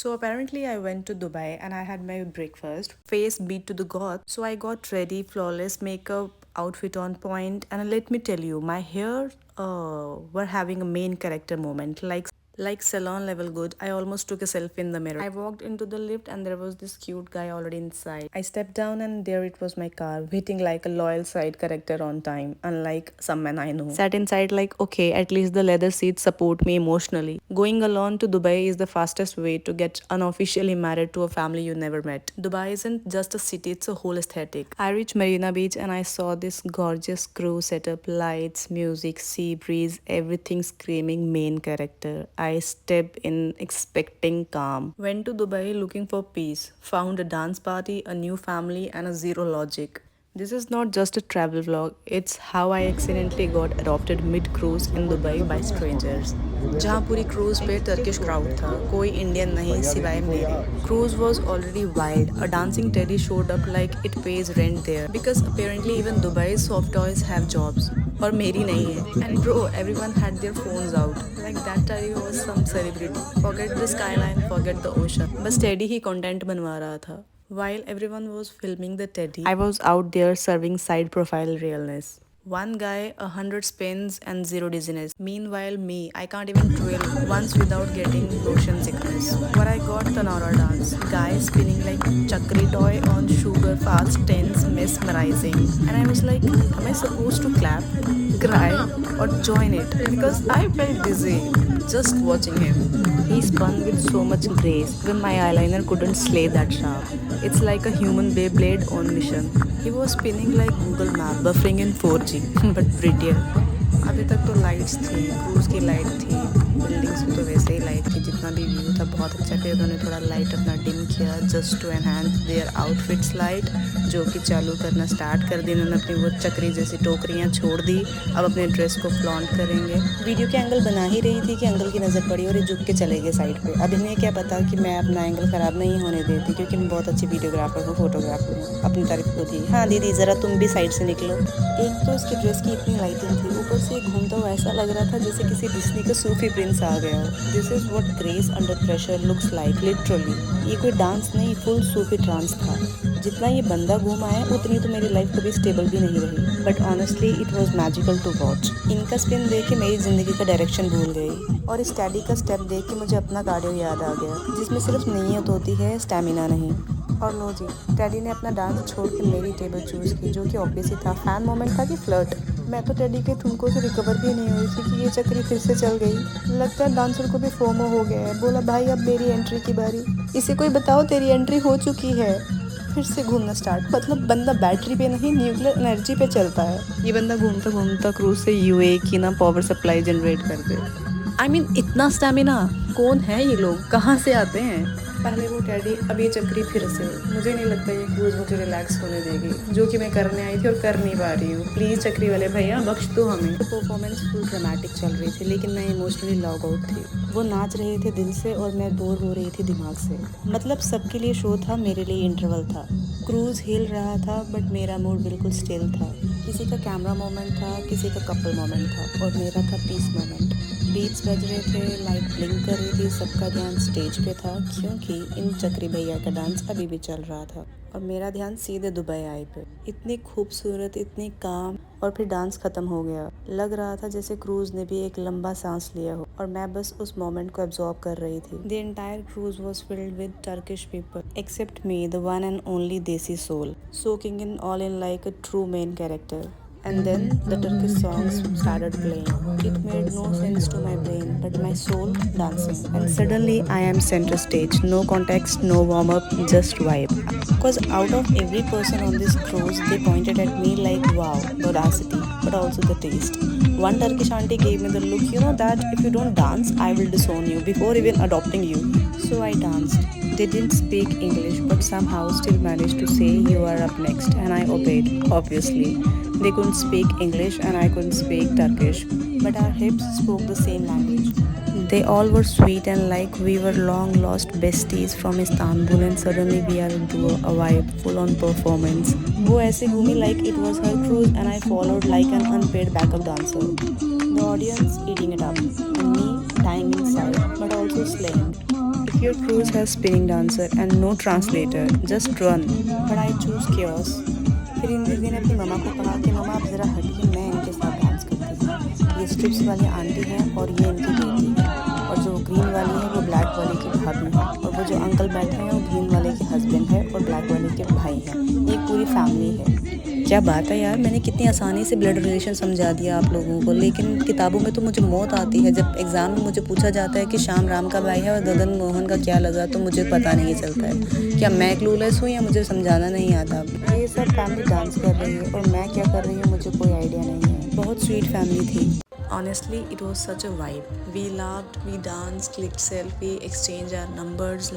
So apparently I went to Dubai and I had my breakfast. Face beat to the god. So I got ready, flawless makeup, outfit on point, and let me tell you, my hair were having a main character moment. Like salon level good. I almost took a selfie in the mirror. I walked into the lift and there was this cute guy already inside. I stepped down and there it was my car, waiting like a loyal side character on time, unlike some men I know. Sat inside like, okay, at least the leather seats support me emotionally. Going alone to Dubai is the fastest way to get unofficially married to a family you never met. Dubai isn't just a city, it's a whole aesthetic. I reached Marina Beach and I saw this gorgeous crew setup, lights, music, sea breeze, everything screaming main character. I stepped in expecting calm. Went to Dubai looking for peace. Found a dance party, a new family, and a zero logic. This is not just a travel vlog, it's how I accidentally got adopted mid-cruise in Dubai by strangers. जहाँ पूरी cruise पे Turkish crowd था, कोई Indian नहीं सिवाय मेरे. Cruise was already wild. A dancing teddy showed up like it pays rent there because apparently even Dubai's soft toys have jobs. और मेरी नहीं है. And bro, everyone had their phones out. Like that teddy was some celebrity. Forget the skyline, forget the ocean. बस teddy ही content बनवा रहा था. While everyone was filming the teddy, I was out there serving side profile realness. One guy, 100 spins and zero dizziness. Meanwhile, me, I can't even twirl once without getting motion sickness. What I got the Nora dance. Guy spinning like chakri toy on sugar fast, tense, mesmerizing. And I was like, am I supposed to clap, cry, or join it? Because I felt dizzy just watching him. He spun with so much grace, even my eyeliner couldn't slay that sharp. It's like a human Beyblade on mission. He was spinning like Google Map, buffering in 4G, but prettier. अभी तक तो lights थी, cruise की light थी, buildings में तो वैसे ही light थी, जितना भी व्यू था बहुत अच्छा. फिर उन्होंने थोड़ा लाइट अपना डिम किया just to enhance their outfits light, जो कि चालू करना स्टार्ट कर दी. उन्होंने अपनी वो चक्री जैसी टोकरियाँ छोड़ दी. अब अपने ड्रेस को फ्लॉन्ट करेंगे. वीडियो के एंगल बना ही रही थी कि अंकल की नज़र पड़ी और ये झुक के चले गए साइड पे. अब इन्हें क्या पता कि मैं अपना एंगल ख़राब नहीं होने देती, क्योंकि मैं बहुत अच्छी वीडियोग्राफर हूँ, फोटोग्राफर हूँ. अपनी तारीफ को दी. हाँ दीदी, ज़रा तुम भी साइड से निकलो. एक तो इसकी ड्रेस की इतनी लाइटिंग थी, ऊपर से घूमता हुआ ऐसा लग रहा था जैसे किसी डिज्नी का सूफी प्रिंस आ गया हो. This is what grace under pressure looks like literally. ये कोई डांस नहीं, फुल सूफी ट्रांस था. जितना ये बंदा घूमा है उतनी तो मेरी लाइफ कभी स्टेबल भी नहीं रही, but honestly it was magical to watch. इनका स्पिन देख के मेरी ज़िंदगी का डायरेक्शन भूल गई, और इस टैडी का स्टेप देख के मुझे अपना कार्डियो याद आ गया, जिसमें सिर्फ नीयत होती है, स्टैमिना नहीं. और लो जी, टैडी ने अपना डांस छोड़ के मेरी टेबल चूज़ की, जो कि ऑब्वियस ही था. फैन मोमेंट था कि फ्लर्ट. मैं तो टैडी के ठुमकों से रिकवर भी नहीं हुई थी कि ये चक्री फिर से चल गई. लगता है डांसर को भी फोमो हो गया है. बोला भाई अब मेरी एंट्री की बारी. इसे कोई बताओ तेरी एंट्री हो चुकी है. फिर से घूमना स्टार्ट. मतलब बंदा बैटरी पे नहीं, न्यूक्लियर एनर्जी पे चलता है. ये बंदा घूमता घूमता क्रूज से यूए की ना पावर सप्लाई जनरेट कर दे. I mean, इतना स्टैमिना. कौन है ये लोग, कहाँ से आते हैं. पहले वो टैडी, अब ये चक्री फिर से. मुझे नहीं लगता ये क्रूज मुझे रिलैक्स होने देगी, जो कि मैं करने आई थी और कर नहीं पा रही हूँ. प्लीज़ चक्री वाले भैया बख्श दो हमें. तो परफॉर्मेंस फुल ड्रामेटिक चल रही थी, लेकिन मैं इमोशनली लॉग आउट थी. वो नाच रहे थे दिल से और मैं बोर हो रही थी दिमाग से. मतलब सबके लिए शो था, मेरे लिए इंटरवल था. क्रूज हिल रहा था बट मेरा मूड बिल्कुल स्टिल था. किसी का कैमरा मोमेंट था, किसी का कपल मोमेंट था, और मेरा था पीस मोमेंट. बीट्स बज रहे थे, लाइट ब्लिंक कर रही थी, सबका ध्यान स्टेज पे था, क्योंकि इन चक्री भैया का डांस अभी भी चल रहा था. और मेरा ध्यान सीधे दुबई आई पे. इतनी खूबसूरत, इतनी काम, और फिर डांस खत्म हो गया. लग रहा था जैसे क्रूज ने भी एक लंबा सांस लिया हो, और मैं बस उस मोमेंट को एब्जॉर्ब कर रही थी. The entire cruise was filled with Turkish people except me, the one and only desi soul, soaking in all in like a true main character. And then the Turkish songs started playing. It made no sense to my brain, but my soul dancing. And suddenly I am center stage. No context, no warm up, just vibe. Because out of every person on this cruise, they pointed at me like, wow, the audacity, but also the taste. One Turkish auntie gave me the look, you know that if you don't dance, I will disown you before even adopting you. So I danced. They didn't speak English, but somehow still managed to say you are up next, and I obeyed, obviously. They couldn't speak English and I couldn't speak Turkish, but our hips spoke the same language. They all were sweet and like we were long lost besties from Istanbul, and suddenly we are into a vibe, full on performance. वो ऐसे घूमी like it was her cruise, and I followed like an unpaid backup dancer. The audience eating it up, and me dying inside, but also slaying. If Your cruise has spinning dancer and no translator. Just run. But I choose chaos. फिर इन दीदी ने अपनी मम्मा को कहा कि मम्मा आप ज़रा हटिए, मैं इनके साथ डांस करती हूँ। ये स्ट्रिप्स वाली आंटी है और ये इनकी बेटी है, और जो ग्रीन वाली है वो ब्लैक वाले की भाभी है, और वो जो अंकल बैठे हैं वो ग्रीन वाले के हस्बैंड है और ब्लैक वाले के भाई हैं। ये पूरी फैमिली है। क्या बात है यार, मैंने कितनी आसानी से ब्लड रिलेशन समझा दिया आप लोगों को, लेकिन किताबों में तो मुझे मौत आती है। जब एग्ज़ाम में मुझे पूछा जाता है कि श्याम राम का भाई है और गगन मोहन का क्या लगा, तो मुझे पता नहीं चलता है। क्या मैं क्लूलेस हूँ या मुझे समझाना नहीं आता? ये सब फैमिली डांस कर रही है और मैं क्या कर रही हूँ मुझे कोई आइडिया नहीं है। बहुत स्वीट फैमिली थी। Honestly, it was such a vibe. We laughed, we danced, clicked selfie, exchanged our numbers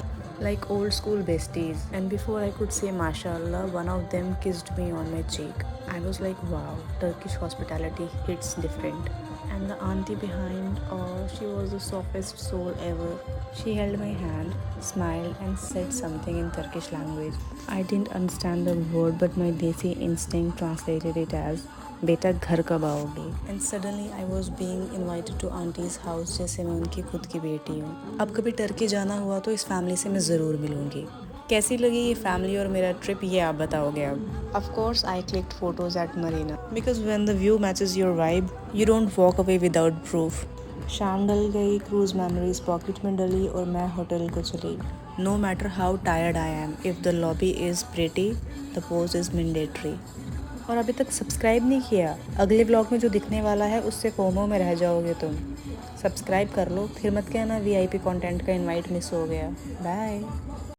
like old school besties. And before I could say mashallah, one of them kissed me on my cheek. I was like, wow, Turkish hospitality hits different. And the auntie behind, oh, she was the softest soul ever. She held my hand, smiled and said something in Turkish language. I didn't understand the word, but my desi instinct translated it as बेटा घर कब आओगे। And suddenly I was being invited to auntie's house, जैसे मैं उनकी खुद की बेटी हूँ। अब कभी टर्की जाना हुआ तो इस फैमिली से मैं ज़रूर मिलूँगी। कैसी लगी ये फैमिली और मेरा ट्रिप, ये आप बताओगे अब। Of course I clicked photos at Marina because when the view matches your vibe you don't walk away without proof. शाम डल गई, क्रूज मेमोरीज पॉकेट में डली और मैं होटल को चली। No matter how tired I am, if the lobby is pretty the pose is mandatory. और अभी तक सब्सक्राइब नहीं किया, अगले व्लॉग में जो दिखने वाला है उससे फोमो में रह जाओगे तुम। सब्सक्राइब कर लो, फिर मत कहना VIP कंटेंट का इनवाइट मिस हो गया। बाय।